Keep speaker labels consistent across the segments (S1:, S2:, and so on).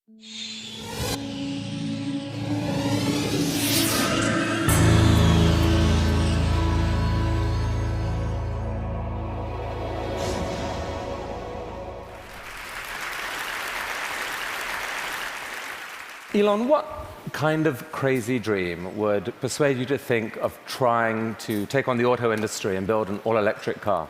S1: Elon, what kind of crazy dream would persuade you to think of trying to take on the auto industry and build an all-electric car?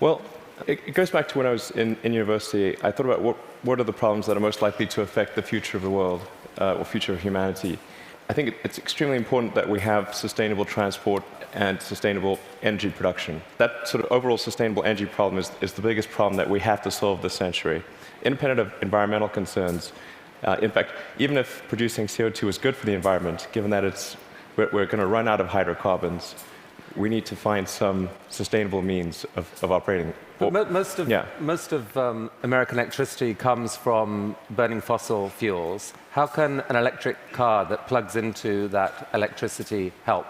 S2: Well, it goes back to when I was in university. I thought about what are the problems that are most likely to affect the future of the world, or future of humanity. I think it's extremely important that we have sustainable transport and sustainable energy production. That sort of overall sustainable energy problem is the biggest problem that we have to solve this century, independent of environmental concerns. In fact, even if producing CO2 is good for the environment, given that we're going to run out of hydrocarbons, we need to find some sustainable means of operating.
S1: But most of American electricity comes from burning fossil fuels. How can an electric car that plugs into that electricity help?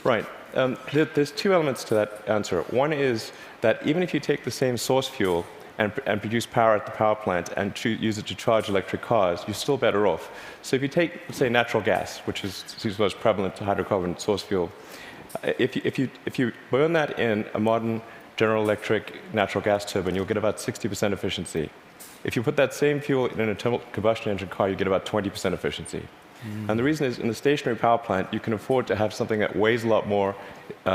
S2: Right. There's two elements to that answer. One is that even if you take the same source fuel and produce power at the power plant and use it to charge electric cars, you're still better off. So if you take, say, natural gas, which is the most prevalent hydrocarbon source fuel, if you burn that in a modern General Electric natural gas turbine, you'll get about 60% efficiency. If you put that same fuel in an internal combustion engine car, you get about 20% efficiency. And the reason is, in the stationary power plant, you can afford to have something that weighs a lot more,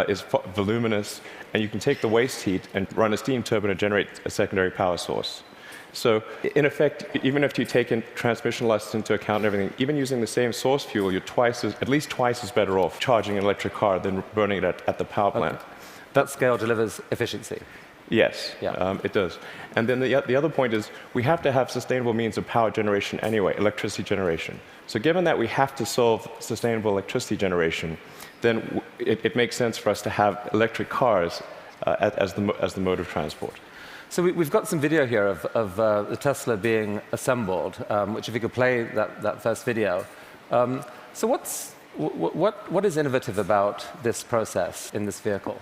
S2: is voluminous, and you can take the waste heat and run a steam turbine to generate a secondary power source. So, in effect, even if you take in transmission losses into account and everything, even using the same source fuel, you're at least twice as better off charging an electric car than burning it at the power plant.
S1: Okay. That scale delivers efficiency.
S2: Yes,
S1: yeah.
S2: It does. And then the other point is we have to have sustainable means of power generation anyway, electricity generation. So given that we have to solve sustainable electricity generation, then it makes sense for us to have electric cars as the mode of transport.
S1: So we've got some video here of the Tesla being assembled, which if you could play that first video. So what is innovative about this process in this vehicle?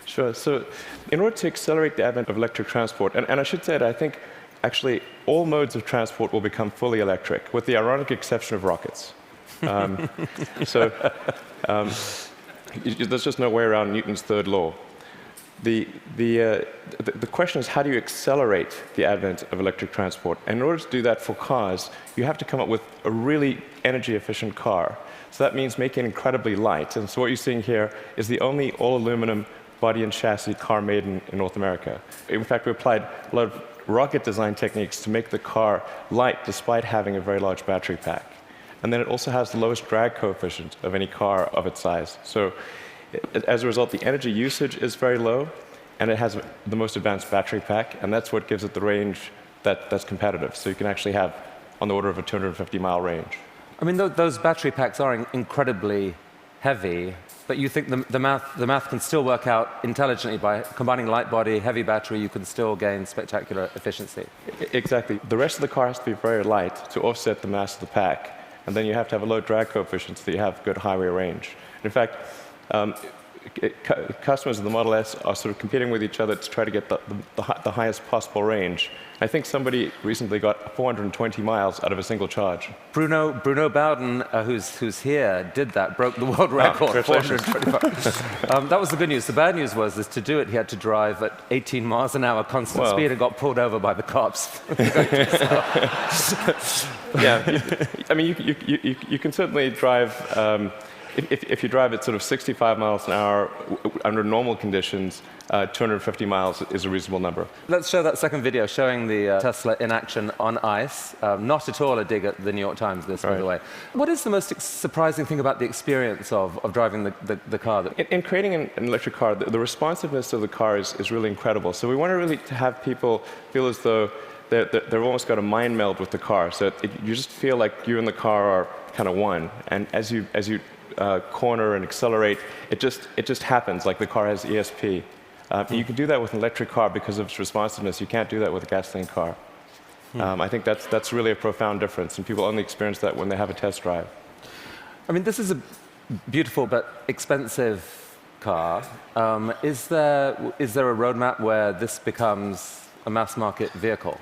S2: Sure. So in order to accelerate the advent of electric transport, and I should say that I think actually all modes of transport will become fully electric, with the ironic exception of rockets. There's just no way around Newton's third law. The question is, how do you accelerate the advent of electric transport? And in order to do that for cars, you have to come up with a really energy-efficient car. So that means making it incredibly light. And so what you're seeing here is the only all-aluminum body and chassis car made in North America. In fact, we applied a lot of rocket design techniques to make the car light despite having a very large battery pack. And then it also has the lowest drag coefficient of any car of its size. So as a result, the energy usage is very low, and it has the most advanced battery pack, and that's what gives it the range that's competitive. So you can actually have on the order of a 250-mile range.
S1: I mean, those battery packs are incredibly heavy, but you think the math can still work out intelligently by combining light body, heavy battery, you can still gain spectacular efficiency.
S2: Exactly. The rest of the car has to be very light to offset the mass of the pack, and then you have to have a low drag coefficient so that you have good highway range. In fact, customers of the Model S are sort of competing with each other to try to get the highest possible range. I think somebody recently got 420 miles out of a single charge.
S1: Bruno Bowden, who's here, did that, broke the world record, 425. That was the good news. The bad news was to do it, he had to drive at 18 miles an hour constant speed and got pulled over by the cops.
S2: Yeah, I mean, you can certainly drive. If you drive at sort of 65 miles an hour under normal conditions, 250 miles is a reasonable number.
S1: Let's show that second video showing the Tesla in action on ice. Not at all a dig at the New York Times, this, by the way. What is the most surprising thing about the experience of driving the car?
S2: In creating an electric car, the responsiveness of the car is really incredible. So we want to really have people feel as though they've almost got a mind meld with the car. So you just feel like you and the car are kind of one. And as you corner and accelerate, it just happens, like the car has ESP. You can do that with an electric car because of its responsiveness. You can't do that with a gasoline car. I think that's really a profound difference, and people only experience that when they have a test drive.
S1: I mean, this is a beautiful but expensive car. Is there a roadmap where this becomes a mass market vehicle?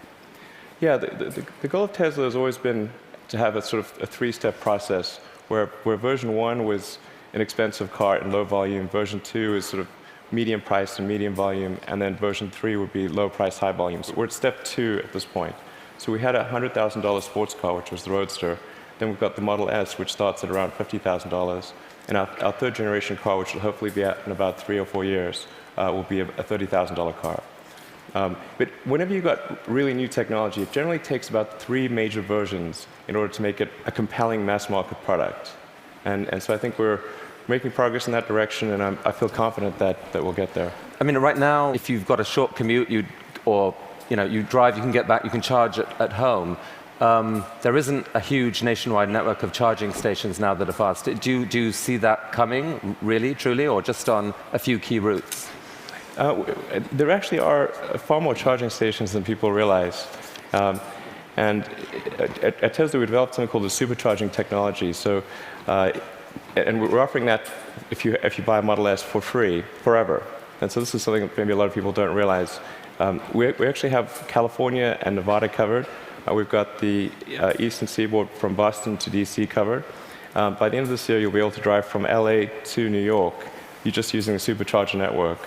S2: Yeah, the goal of Tesla has always been to have a sort of a three-step process where version 1 was an expensive car in low volume, version 2 is sort of medium price and medium volume, and then version 3 would be low price, high volume. So we're at step 2 at this point. So we had a $100,000 sports car, which was the Roadster. Then we've got the Model S, which starts at around $50,000. And our third generation car, which will hopefully be out in about 3 or 4 years, will be a $30,000 car. But whenever you've got really new technology, it generally takes about 3 major versions in order to make it a compelling mass market product. And so I think we're making progress in that direction, and I feel confident that we'll get there.
S1: I mean, right now, if you've got a short commute, you drive, you can get back, you can charge at home. There isn't a huge nationwide network of charging stations now that are fast. Do you see that coming, really, truly, or just on a few key routes?
S2: There actually are far more charging stations than people realize. And at Tesla, we developed something called the supercharging technology. So, and we're offering that if you buy a Model S for free, forever. And so this is something that maybe a lot of people don't realize. We actually have California and Nevada covered. We've got the eastern seaboard from Boston to DC covered. By the end of this year, you'll be able to drive from LA to New York. You're just using the supercharger network,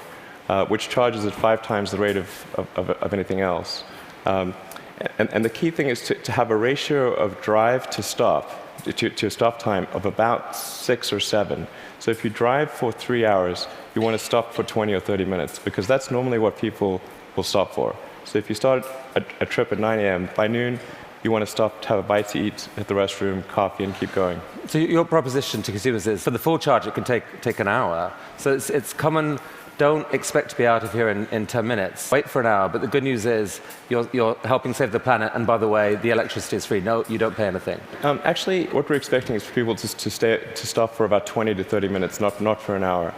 S2: which charges at 5 times the rate of anything else. And the key thing is to have a ratio of drive to stop, to a stop time of about 6 or 7. So if you drive for 3 hours, you want to stop for 20 or 30 minutes, because that's normally what people will stop for. So if you start a trip at 9 a.m., by noon, you want to stop to have a bite to eat, hit the restroom, coffee, and keep going.
S1: So your proposition to consumers is, for the full charge, it can take an hour. So it's common. Don't expect to be out of here in 10 minutes. Wait for an hour. But the good news is you're helping save the planet. And by the way, the electricity is free. No, you don't pay anything.
S2: Actually, what we're expecting is for people to stop for about 20 to 30 minutes, not for an hour.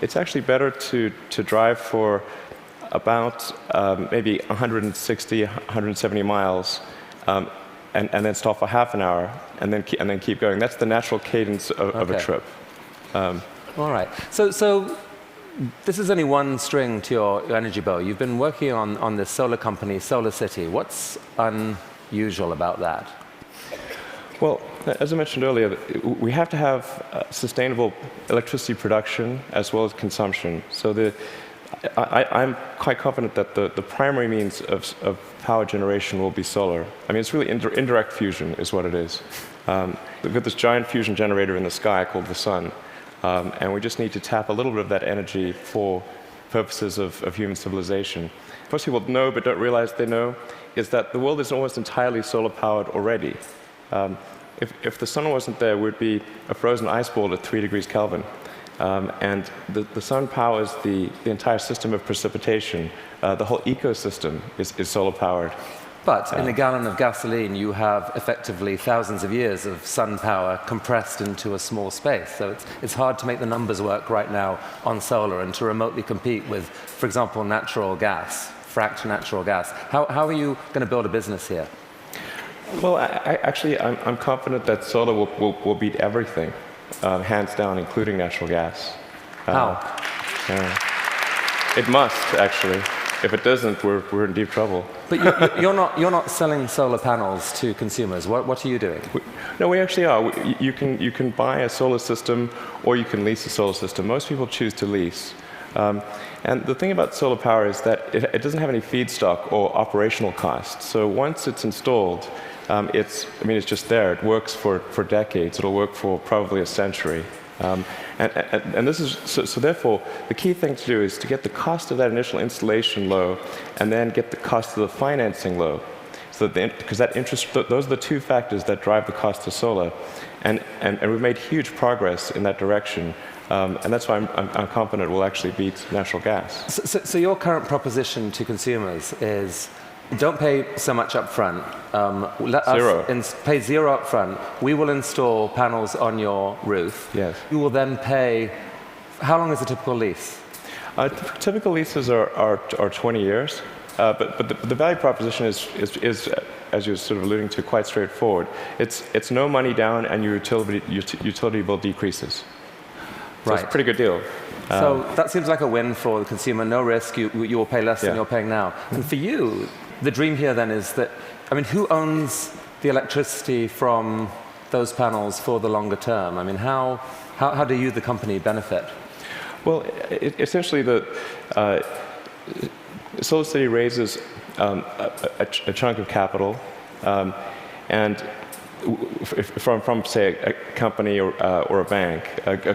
S2: It's actually better to drive for about maybe 160, 170 miles, and then stop for half an hour, and then keep going. That's the natural cadence of a trip.
S1: All right. So this is only one string to your energy bow. You've been working on this solar company, Solar City. What's unusual about that?
S2: Well, as I mentioned earlier, we have to have sustainable electricity production as well as consumption. So I'm quite confident that the primary means of power generation will be solar. I mean, it's really indirect fusion is what it is. We've got this giant fusion generator in the sky called the sun. And we just need to tap a little bit of that energy for purposes of human civilization. Most people know but don't realize they know is that the world is almost entirely solar powered already. If the sun wasn't there, we'd be a frozen ice ball at 3 degrees Kelvin. And the sun powers the entire system of precipitation. The whole ecosystem is solar powered.
S1: But in a gallon of gasoline, you have effectively thousands of years of sun power compressed into a small space. So it's hard to make the numbers work right now on solar and to remotely compete with, for example, natural gas, fracked natural gas. How are you going to build a business here?
S2: Well, I'm confident that solar will beat everything, hands down, including natural gas.
S1: How?
S2: It must, actually. If it doesn't, we're in deep trouble.
S1: But you're not selling solar panels to consumers. What are you doing?
S2: No, we actually are. You can buy a solar system, or you can lease a solar system. Most people choose to lease. And the thing about solar power is that it doesn't have any feedstock or operational costs. So once it's installed, it's just there. It works for decades. It'll work for probably a century. And this is so therefore the key thing to do is to get the cost of that initial installation low, and then get the cost of the financing low. So because that interest, those are the two factors that drive the cost of solar, and we've made huge progress in that direction. And that's why I'm confident we'll actually beat natural gas.
S1: So your current proposition to consumers is, don't pay so much up front. Let us pay zero up front. We will install panels on your roof. Yes. You will then pay. How long is a typical lease?
S2: Typical leases are 20 years. But the value proposition is, as you're sort of alluding to, quite straightforward. It's no money down, and your utility bill decreases. So right. It's a pretty good deal.
S1: So that seems like a win for the consumer. No risk. You will pay less than you're paying now. And for you, the dream here then is that, I mean, who owns the electricity from those panels for the longer term? I mean, how do you, the company, benefit?
S2: Well, essentially, SolarCity raises a chunk of capital, and from say, a company or a bank.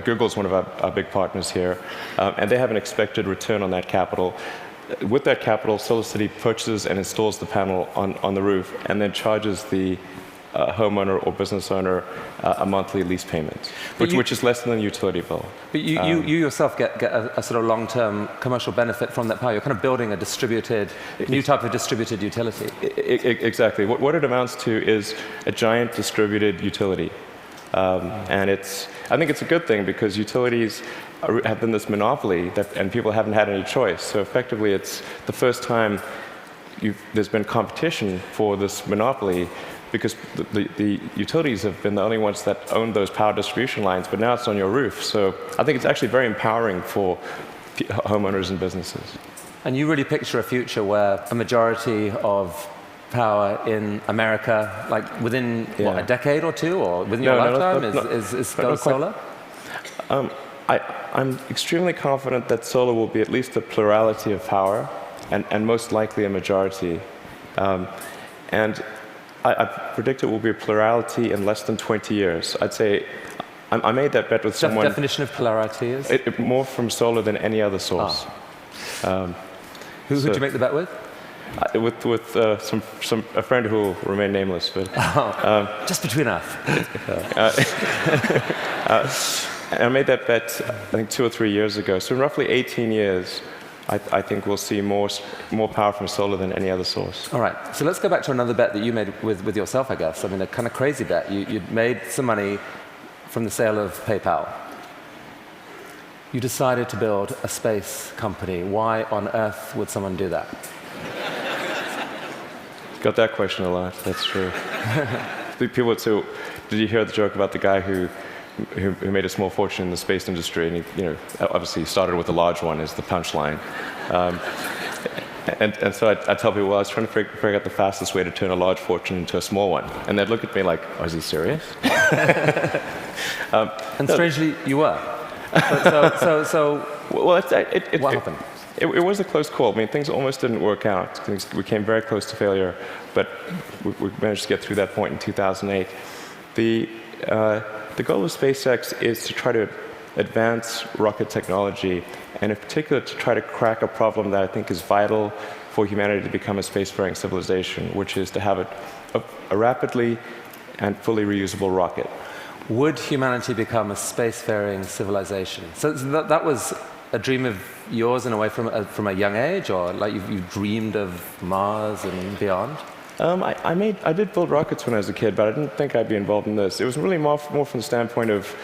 S2: Google is one of our big partners here, and they have an expected return on that capital. With that capital, SolarCity purchases and installs the panel on the roof, and then charges the homeowner or business owner a monthly lease payment, which is less than the utility bill.
S1: But you yourself get a sort of long-term commercial benefit from that power. You're kind of building a new type of distributed utility.
S2: Exactly. What it amounts to is a giant distributed utility. And I think it's a good thing, because utilities have been this monopoly, and people haven't had any choice. So effectively, it's the first time there's been competition for this monopoly, because the utilities have been the only ones that own those power distribution lines, but now it's on your roof. So I think it's actually very empowering for homeowners and businesses.
S1: And you really picture a future where a majority of power in America, like within what, a decade or two, or within your lifetime, is solar?
S2: I'm extremely confident that solar will be at least a plurality of power, and most likely a majority. And I predict it will be a plurality in less than 20 years. I'd say I made that bet with someone.
S1: The definition of plurality is?
S2: More from solar than any other source.
S1: Who did you make the bet with?
S2: With a friend who will remain nameless. But,
S1: just between us.
S2: I made that bet, I think, 2 or 3 years ago. So in roughly 18 years, I think we'll see more power from solar than any other source.
S1: All right. So let's go back to another bet that you made with yourself, I guess. I mean, a kind of crazy bet. You'd made some money from the sale of PayPal. You decided to build a space company. Why on earth would someone do that?
S2: Got that question a lot. That's true. People would say, did you hear the joke about the guy who made a small fortune in the space industry, and he, obviously started with a large one is the punchline. And so I tell people, well, I was trying to figure out the fastest way to turn a large fortune into a small one. And they'd look at me like, oh, is he serious?
S1: And strangely, you were. What happened?
S2: It was a close call. I mean, things almost didn't work out. We came very close to failure, but we managed to get through that point in 2008. The goal of SpaceX is to try to advance rocket technology, and in particular to try to crack a problem that I think is vital for humanity to become a spacefaring civilization, which is to have a rapidly and fully reusable rocket.
S1: Would humanity become a spacefaring civilization? So that was a dream of yours in a way from a young age, or like you dreamed of Mars and beyond?
S2: I did build rockets when I was a kid, but I didn't think I'd be involved in this. It was really more from the standpoint of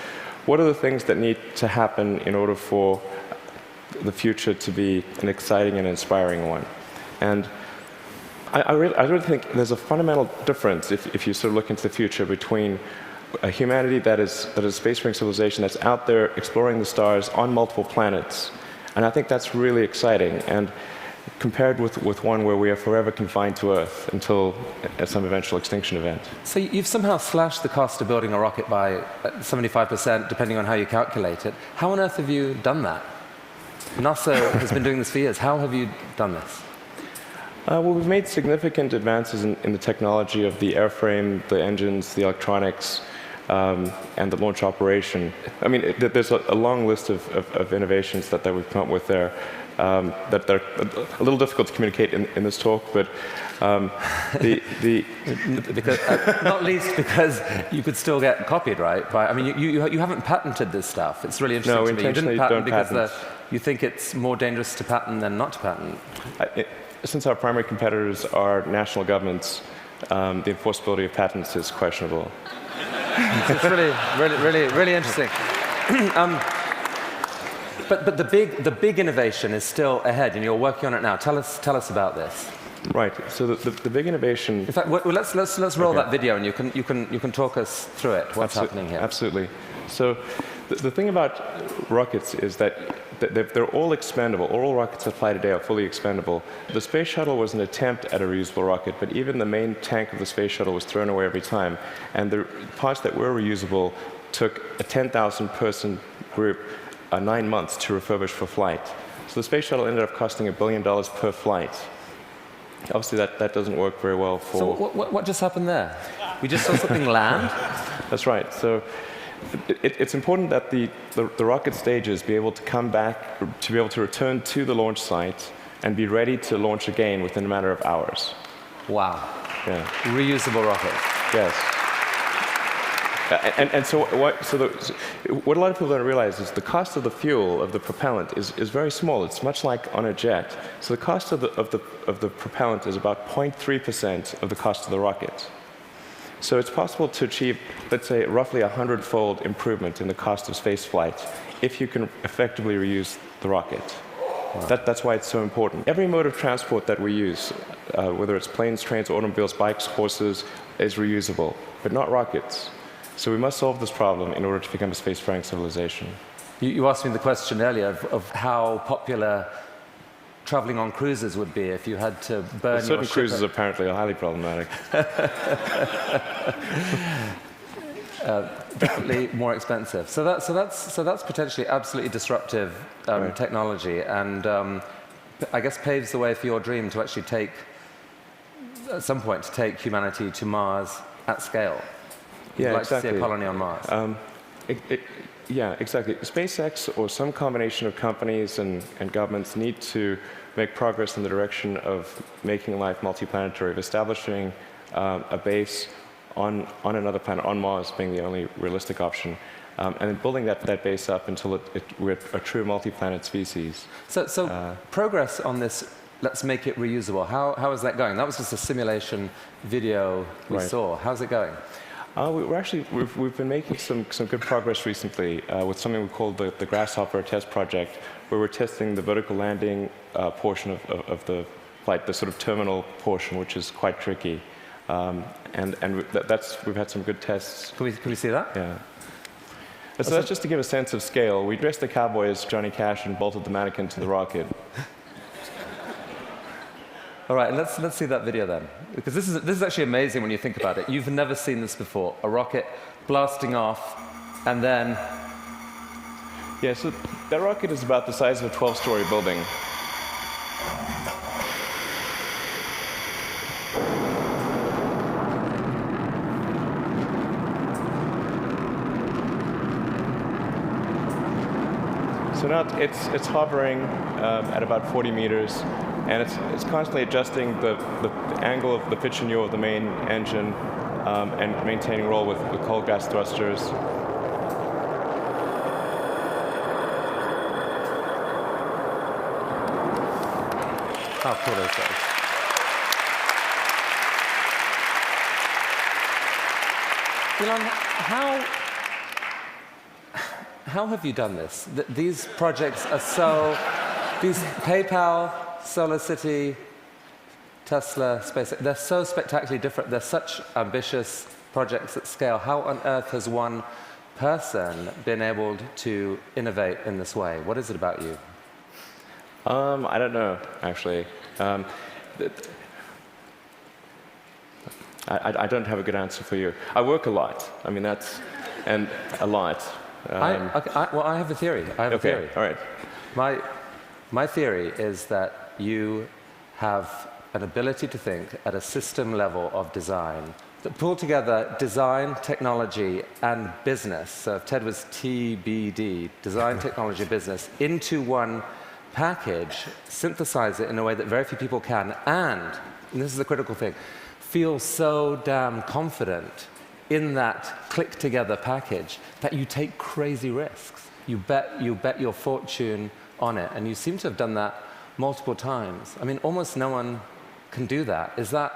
S2: what are the things that need to happen in order for the future to be an exciting and inspiring one. And I really think there's a fundamental difference if you sort of look into the future between a humanity that is a spacefaring civilization that's out there exploring the stars on multiple planets. And I think that's really exciting. And compared with one where we are forever confined to Earth until some eventual extinction event.
S1: So you've somehow slashed the cost of building a rocket by 75%, depending on how you calculate it. How on earth have you done that? NASA has been doing this for years. How have you done this?
S2: Well, we've made significant advances in the technology of the airframe, the engines, the electronics, and the launch operation. I mean, there's a long list of innovations that we've come up with there. That are a little difficult to communicate in this talk, but
S1: because, not least because you could still get copied, right? I mean, you haven't patented this stuff. It's really interesting to me. You didn't patent because you think it's more dangerous to patent than not to patent.
S2: Since our primary competitors are national governments, the enforceability of patents is questionable.
S1: It's really interesting. But the big innovation is still ahead, and you're working on it now. Tell us about this.
S2: Right. So the big innovation.
S1: In fact, let's roll that video, and you can talk us through it. What's happening here?
S2: Absolutely. So the thing about rockets is that they're all expendable. All rockets that fly today are fully expendable. The space shuttle was an attempt at a reusable rocket, but even the main tank of the space shuttle was thrown away every time. And the parts that were reusable took a 10,000-person group 9 months to refurbish for flight. So the space shuttle ended up costing $1 billion per flight. Obviously, that doesn't work very well for...
S1: So what just happened there? We just saw something land?
S2: That's right. So it's important that the rocket stages be able to come back, to be able to return to the launch site and be ready to launch again within a matter of hours.
S1: Wow.
S2: Yeah.
S1: Reusable rocket.
S2: Yes. So what a lot of people don't realize is the cost of the fuel, of the propellant, is very small. It's much like on a jet. So the cost of the propellant is about 0.3% of the cost of the rocket. So it's possible to achieve, let's say, roughly 100-fold improvement in the cost of spaceflight if you can effectively reuse the rocket. Wow. That's why it's so important. Every mode of transport that we use, whether it's planes, trains, automobiles, bikes, horses, is reusable, but not rockets. So we must solve this problem in order to become a spacefaring civilization.
S1: You asked me the question earlier of how popular traveling on cruises would be if you had to burn
S2: certain
S1: your ship.
S2: Cruises apparently are highly problematic.
S1: Definitely more expensive. So that's potentially absolutely disruptive
S2: right.
S1: technology, and I guess paves the way for your dream to actually take, at some point, to take humanity to Mars at scale.
S2: Yeah,
S1: You'd like
S2: exactly.
S1: to see a colony on Mars.
S2: Yeah, exactly. SpaceX or some combination of companies and governments need to make progress in the direction of making life multiplanetary, of establishing a base on another planet, on Mars being the only realistic option, and then building that base up until we're a true multi-planet species.
S1: So progress on this, let's make it reusable. How is that going? That was just a simulation video we
S2: right.
S1: saw. How's it going?
S2: We've been making some good progress recently with something we call the Grasshopper test project, where we're testing the vertical landing portion of the flight, the sort of terminal portion, which is quite tricky. We've had some good tests.
S1: Can we see that?
S2: Yeah. So that's just to give a sense of scale. We dressed the cowboy as Johnny Cash and bolted the mannequin to the rocket.
S1: All right, let's see that video then, because this is actually amazing when you think about it. You've never seen this before: a rocket blasting off, and then.
S2: Yeah, so that rocket is about the size of a 12-story building. So now it's hovering at about 40 meters. And it's constantly adjusting the angle of the pitch and yaw of the main engine and maintaining roll with cold gas thrusters.
S1: How cool is that? Elon, how have you done this? These projects are so... These PayPal, Solar City, Tesla, SpaceX, they're so spectacularly different. They're such ambitious projects at scale. How on earth has one person been able to innovate in this way? What is it about you?
S2: I don't know, actually. I don't have a good answer for you. I work a lot. I mean, and a lot.
S1: Well, I have a theory. A theory.
S2: All right.
S1: My theory is that you have an ability to think at a system level of design that pull together design, technology, and business. So if TED was TBD, design, technology, business, into one package, synthesize it in a way that very few people can, and this is the critical thing, feel so damn confident in that click-together package that you take crazy risks. You bet your fortune on it, and you seem to have done that multiple times. I mean, almost no one can do that. Can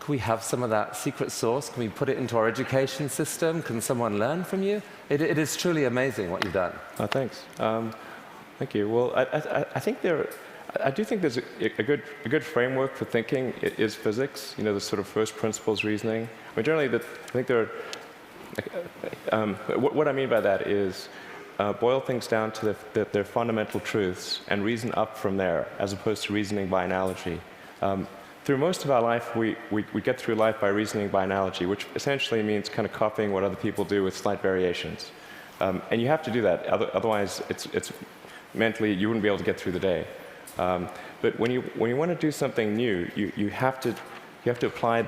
S1: we have some of that secret sauce? Can we put it into our education system? Can someone learn from you? It is truly amazing what you've done.
S2: Oh, thanks. Thank you. Well, I do think there's a good framework for thinking is physics. You know, the sort of first principles reasoning. I mean, generally, I think there are. What I mean by that is boil things down to their fundamental truths and reason up from there, as opposed to reasoning by analogy. Through most of our life, we get through life by reasoning by analogy, which essentially means kind of copying what other people do with slight variations. And you have to do that, otherwise it's mentally, you wouldn't be able to get through the day. But when you want to do something new, you have to apply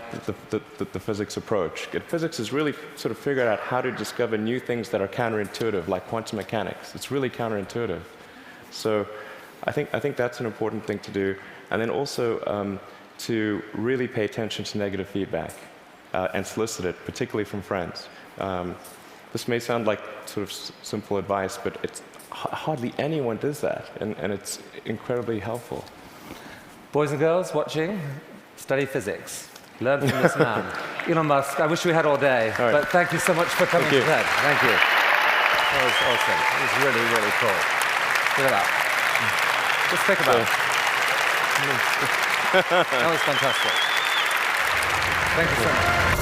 S2: the physics approach. Physics is really sort of figured out how to discover new things that are counterintuitive, like quantum mechanics. It's really counterintuitive. So I think that's an important thing to do. And then also to really pay attention to negative feedback and solicit it, particularly from friends. This may sound like sort of simple advice, but it's hardly anyone does that, and it's incredibly helpful.
S1: Boys and girls watching, study physics. Learn from this man. Elon Musk, I wish we had all day, but thank you so much for coming to TED. Thank you. That was awesome. It was really, really cool. Look at that. Just think about it. That was fantastic. Thank you so much.